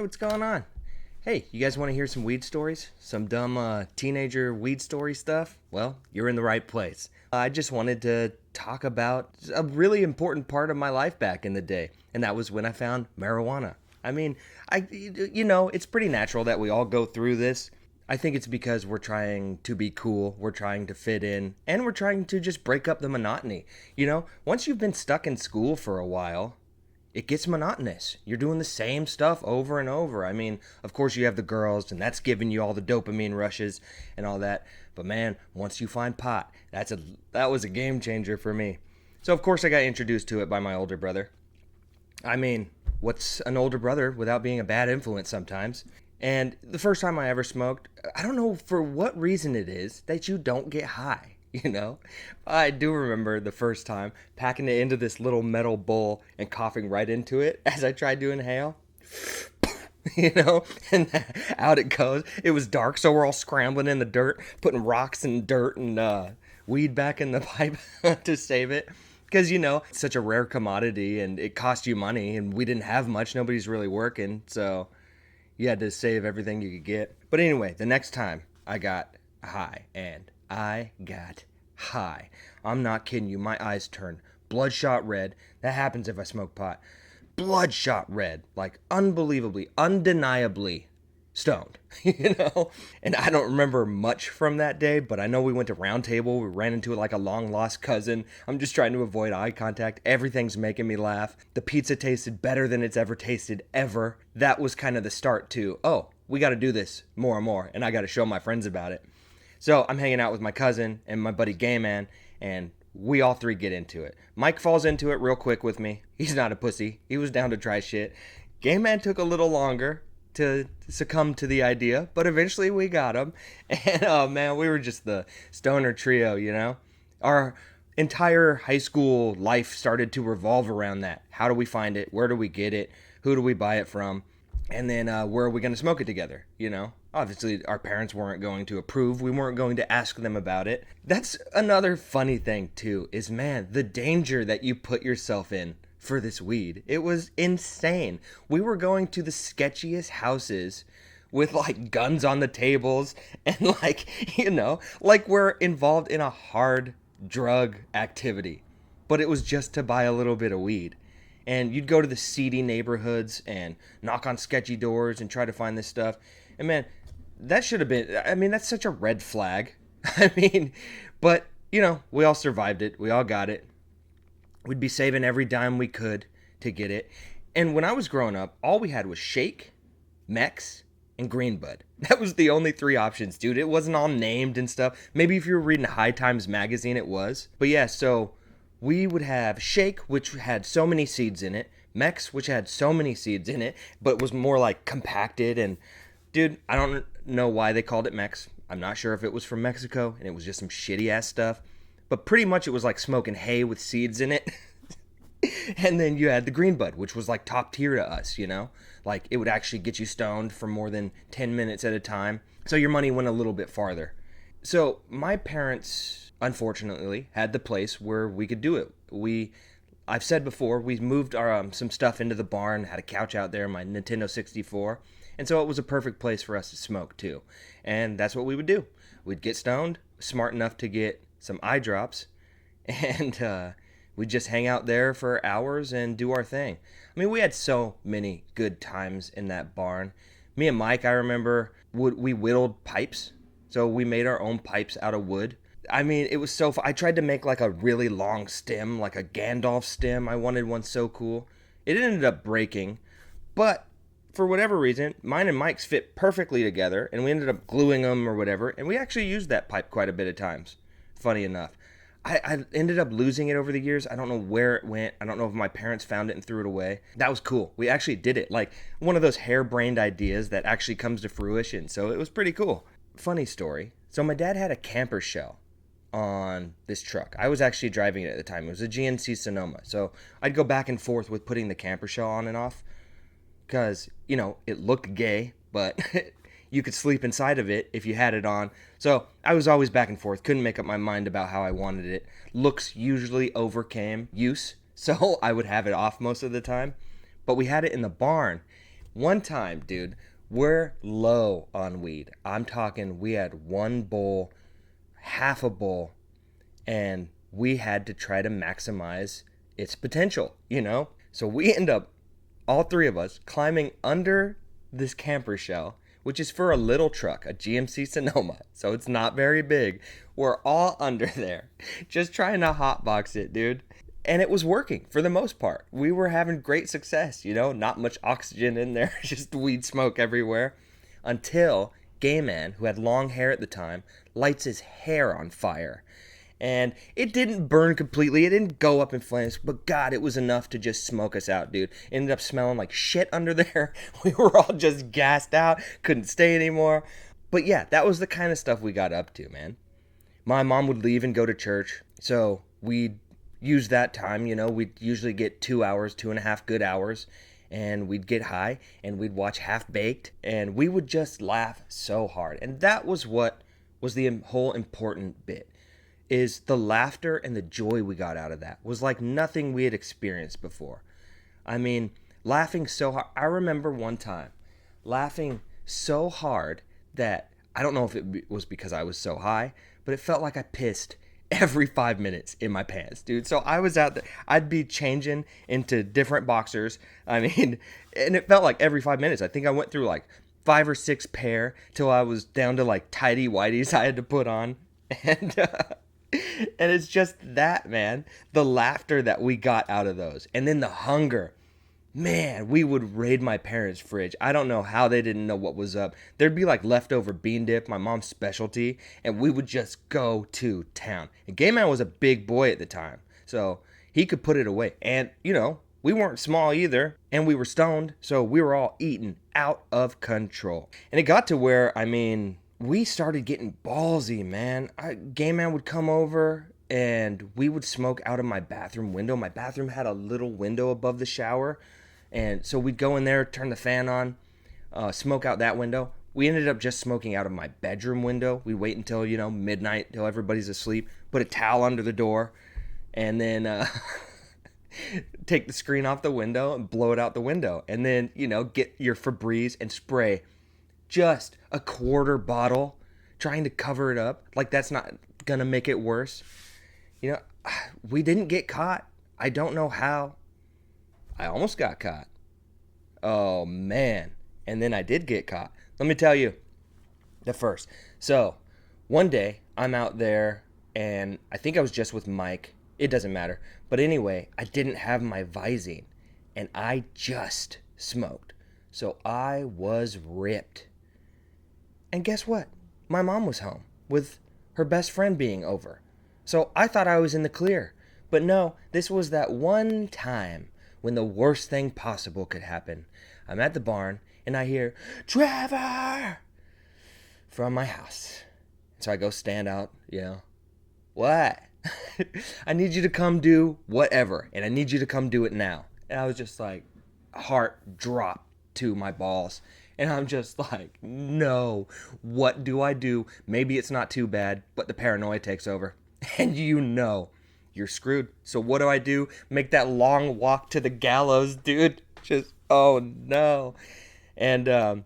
what's going on? Hey, you guys want to hear some weed stories? Some dumb teenager weed story stuff? Well, you're in the right place. I just wanted to talk about a really important part of my life back in the day, and that was when I found marijuana. I mean, it's pretty natural that we all go through this. I think it's because we're trying to be cool, we're trying to fit in, and we're trying to just break up the monotony. Once you've been stuck in school for a while, it gets monotonous. You're doing the same stuff over and over. I mean, of course you have the girls, and that's giving you all the dopamine rushes and all that. But man, once you find pot, that was a game changer for me. So of course I got introduced to it by my older brother. I mean, what's an older brother without being a bad influence sometimes? And the first time I ever smoked, I don't know for what reason it is that you don't get high. I do remember the first time packing it into this little metal bowl and coughing right into it as I tried to inhale. And out it goes. It was dark, so we're all scrambling in the dirt, putting rocks and dirt and weed back in the pipe to save it. Because, it's such a rare commodity and it cost you money and we didn't have much. Nobody's really working, so you had to save everything you could get. But anyway, the next time I got high, and I got high. I'm not kidding you. My eyes turned bloodshot red. That happens if I smoke pot. Bloodshot red. Like unbelievably, undeniably stoned. And I don't remember much from that day, but I know we went to Round Table. We ran into it like a long lost cousin. I'm just trying to avoid eye contact. Everything's making me laugh. The pizza tasted better than it's ever tasted ever. That was kind of the start to, oh, we got to do this more and more, and I got to show my friends about it. So I'm hanging out with my cousin and my buddy Gay Man, and we all three get into it. Mike falls into it real quick with me. He's not a pussy. He was down to try shit. Gay Man took a little longer to succumb to the idea, but eventually we got him. And oh man, we were just the stoner trio, Our entire high school life started to revolve around that. How do we find it? Where do we get it? Who do we buy it from? And then where are we going to smoke it together, Obviously, our parents weren't going to approve. We weren't going to ask them about it. That's another funny thing, too, is, man, the danger that you put yourself in for this weed. It was insane. We were going to the sketchiest houses with, guns on the tables and, like we're involved in a hard drug activity. But it was just to buy a little bit of weed. And you'd go to the seedy neighborhoods and knock on sketchy doors and try to find this stuff. And man, that should have been, that's such a red flag. But, we all survived it. We all got it. We'd be saving every dime we could to get it. And when I was growing up, all we had was Shake, Mex, and Green Bud. That was the only three options, dude. It wasn't all named and stuff. Maybe if you were reading High Times magazine, it was. But yeah, so we would have Shake, which had so many seeds in it. Mex, which had so many seeds in it, but was more like compacted. And dude, I don't know why they called it Mex. I'm not sure if it was from Mexico and it was just some shitty ass stuff. But pretty much it was like smoking hay with seeds in it. And then you had the Green Bud, which was like top tier to us, Like it would actually get you stoned for more than 10 minutes at a time. So your money went a little bit farther. So my parents, unfortunately, had the place where we could do it. I've said before, we moved some stuff into the barn, had a couch out there, my Nintendo 64. And so it was a perfect place for us to smoke too. And that's what we would do. We'd get stoned, smart enough to get some eye drops, and we'd just hang out there for hours and do our thing. I mean, we had so many good times in that barn. Me and Mike, I remember, we whittled pipes. So we made our own pipes out of wood. I mean, it was so fun. I tried to make like a really long stem, like a Gandalf stem. I wanted one so cool. It ended up breaking, but for whatever reason, mine and Mike's fit perfectly together, and we ended up gluing them or whatever, and we actually used that pipe quite a bit of times, funny enough. I ended up losing it over the years. I don't know where it went. I don't know if my parents found it and threw it away. That was cool. We actually did it. Like one of those harebrained ideas that actually comes to fruition, so it was pretty cool. Funny story. So my dad had a camper shell on this truck. I was actually driving it at the time. It was a GNC Sonoma. So I'd go back and forth with putting the camper shell on and off because, it looked gay, but you could sleep inside of it if you had it on. So I was always back and forth. Couldn't make up my mind about how I wanted it. Looks usually overcame use, so I would have it off most of the time. But we had it in the barn. One time, dude, we're low on weed. I'm talking, we had one bowl, half a bowl, and we had to try to maximize its potential. So we end up, all three of us, climbing under this camper shell, which is for a little truck, a GMC Sonoma. So it's not very big. We're all under there, just trying to hotbox it, dude. And it was working for the most part. We were having great success, not much oxygen in there, just weed smoke everywhere. Until Gay Man, who had long hair at the time, lights his hair on fire. And it didn't burn completely. It didn't go up in flames. But God, it was enough to just smoke us out, dude. It ended up smelling like shit under there. We were all just gassed out. Couldn't stay anymore. But yeah, that was the kind of stuff we got up to, man. My mom would leave and go to church. So we'd use that time, we'd usually get 2 hours, 2.5 good hours. And we'd get high and we'd watch Half Baked. And we would just laugh so hard. And that was what was the whole important bit. Is the laughter and the joy we got out of that was like nothing we had experienced before. I mean, laughing so hard. I remember one time laughing so hard that I don't know if it was because I was so high, but it felt like I pissed every 5 minutes in my pants, dude. So I was out there. I'd be changing into different boxers. I mean, and it felt like every 5 minutes. I think I went through like 5 or 6 pair till I was down to like tighty whities I had to put on. And it's just that, man, the laughter that we got out of those. And then the hunger. Man, we would raid my parents' fridge. I don't know how they didn't know what was up. There'd be like leftover bean dip, my mom's specialty, and we would just go to town. And Gay Man was a big boy at the time, so he could put it away. And, we weren't small either, and we were stoned, so we were all eating out of control. And it got to where, we started getting ballsy, man. Gay Man would come over and we would smoke out of my bathroom window. My bathroom had a little window above the shower. And so we'd go in there, turn the fan on, smoke out that window. We ended up just smoking out of my bedroom window. We wait until, midnight, till everybody's asleep, put a towel under the door, and then take the screen off the window and blow it out the window. And then, get your Febreze and spray just a quarter bottle, trying to cover it up like that's not gonna make it worse. We didn't get caught. I don't know how. I almost got caught. Oh man. And then I did get caught. Let me tell you the first. So one day I'm out there and I think I was just with Mike. It doesn't matter. But anyway, I didn't have my Visine and I just smoked. So I was ripped. And guess what? My mom was home with her best friend being over. So I thought I was in the clear. But no, this was that one time when the worst thing possible could happen. I'm at the barn and I hear, "Trevor!" from my house. So I go stand out, What? I need you to come do whatever. And I need you to come do it now. And I was just like, heart dropped to my balls. And I'm just like, no, what do I do? Maybe it's not too bad, but the paranoia takes over. And you're screwed. So what do? Make that long walk to the gallows, dude. Just, oh no. And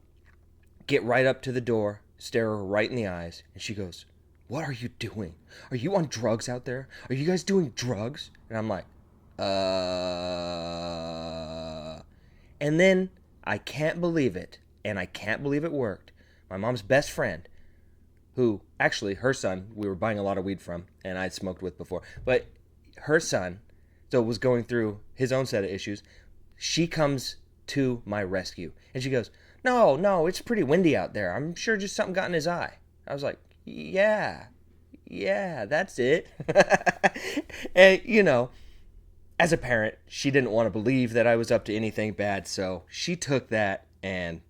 get right up to the door, stare her right in the eyes. And she goes, "What are you doing? Are you on drugs out there? Are you guys doing drugs?" And I'm like, And then I can't believe it. And I can't believe it worked. My mom's best friend, who actually her son, we were buying a lot of weed from, and I'd smoked with before, but her son, so was going through his own set of issues. She comes to my rescue and she goes, no, it's pretty windy out there. I'm sure just something got in his eye. I was like, yeah, that's it. And, as a parent, she didn't want to believe that I was up to anything bad. So she took that and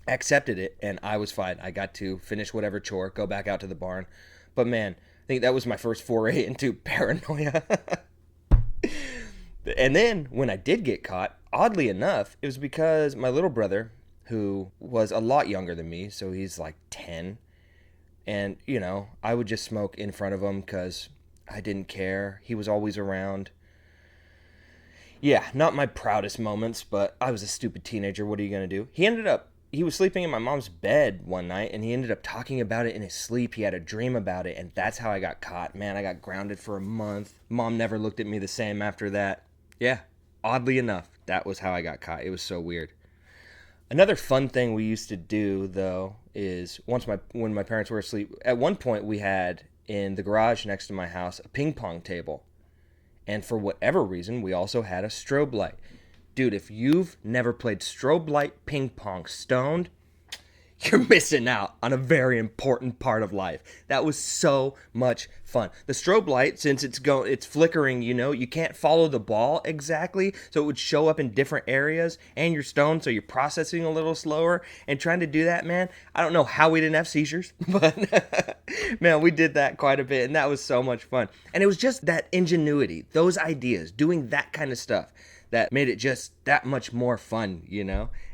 accepted it, and I was fine. I got to finish whatever chore, go back out to the barn. But man, I think that was my first foray into paranoia. And then when I did get caught, oddly enough, it was because my little brother, who was a lot younger than me, so he's like 10, and I would just smoke in front of him because I didn't care. He was always around. Yeah, not my proudest moments, but I was a stupid teenager. What are you going to do? He was sleeping in my mom's bed one night and he ended up talking about it in his sleep. He had a dream about it, and that's how I got caught. Man, I got grounded for a month. Mom never looked at me the same after that. Yeah, oddly enough, that was how I got caught. It was so weird. Another fun thing we used to do though is when my parents were asleep, at one point we had in the garage next to my house a ping pong table. And for whatever reason, we also had a strobe light. Dude, if you've never played strobe light ping pong stoned, you're missing out on a very important part of life. That was so much fun. The strobe light, since it's flickering, you can't follow the ball exactly, so it would show up in different areas, and you're stoned, so you're processing a little slower. And trying to do that, man, I don't know how we didn't have seizures, but man, we did that quite a bit, and that was so much fun. And it was just that ingenuity, those ideas, doing that kind of stuff that made it just that much more fun.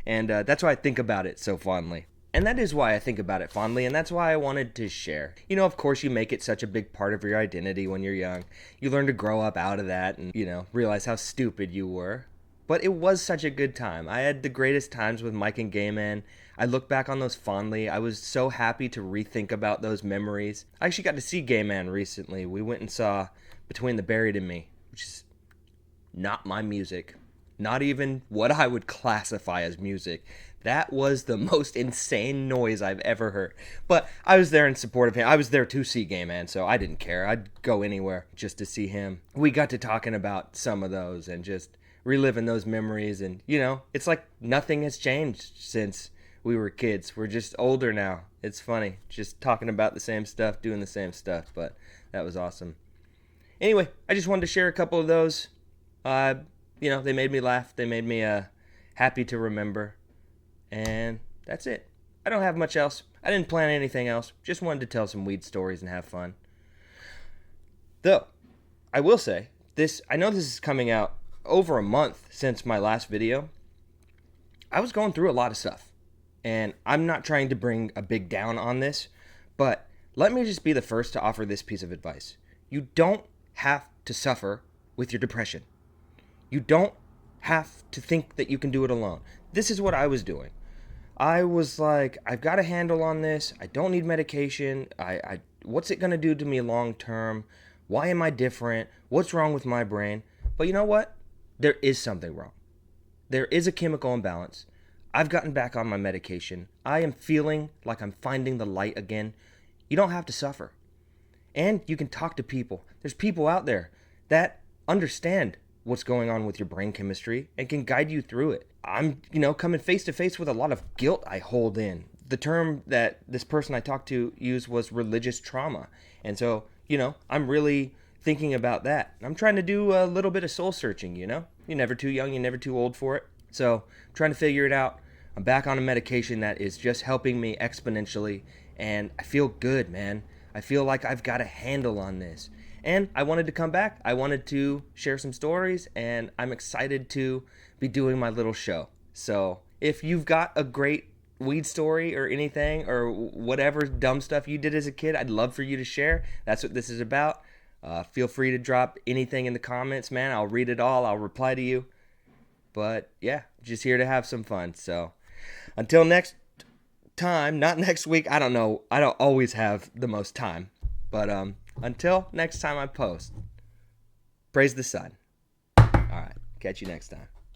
And that's why I think about it so fondly. And that is why I think about it fondly, and that's why I wanted to share. Of course, you make it such a big part of your identity when you're young. You learn to grow up out of that and, realize how stupid you were. But it was such a good time. I had the greatest times with Mike and Gay Man. I look back on those fondly. I was so happy to rethink about those memories. I actually got to see Gay Man recently. We went and saw Between the Buried and Me, which is not my music. Not even what I would classify as music. That was the most insane noise I've ever heard. But I was there in support of him. I was there to see Gay Man, so I didn't care. I'd go anywhere just to see him. We got to talking about some of those and just reliving those memories. And, it's like nothing has changed since we were kids. We're just older now. It's funny. Just talking about the same stuff, doing the same stuff. But that was awesome. Anyway, I just wanted to share a couple of those. They made me laugh. They made me happy to remember. And that's it. I don't have much else. I didn't plan anything else. Just wanted to tell some weed stories and have fun. Though, I will say, I know this is coming out over a month since my last video. I was going through a lot of stuff. And I'm not trying to bring a big down on this, but let me just be the first to offer this piece of advice. You don't have to suffer with your depression. You don't have to think that you can do it alone. This is what I was doing. I was like, I've got a handle on this. I don't need medication. What's it going to do to me long term? Why am I different? What's wrong with my brain? But you know what? There is something wrong. There is a chemical imbalance. I've gotten back on my medication. I am feeling like I'm finding the light again. You don't have to suffer. And you can talk to people. There's people out there that understand what's going on with your brain chemistry and can guide you through it. I'm, coming face to face with a lot of guilt I hold in. The term that this person I talked to used was religious trauma. And so, I'm really thinking about that. I'm trying to do a little bit of soul searching, You're never too young, you're never too old for it. So, I'm trying to figure it out. I'm back on a medication that is just helping me exponentially, and I feel good, man. I feel like I've got a handle on this. And I wanted to come back. I wanted to share some stories, and I'm excited to be doing my little show. So if you've got a great weed story or anything or whatever dumb stuff you did as a kid, I'd love for you to share. That's what this is about. Feel free to drop anything in the comments, man. I'll read it all. I'll reply to you. But yeah, just here to have some fun. So until next time, not next week. I don't know. I don't always have the most time. But until next time I post, praise the sun. All right. Catch you next time.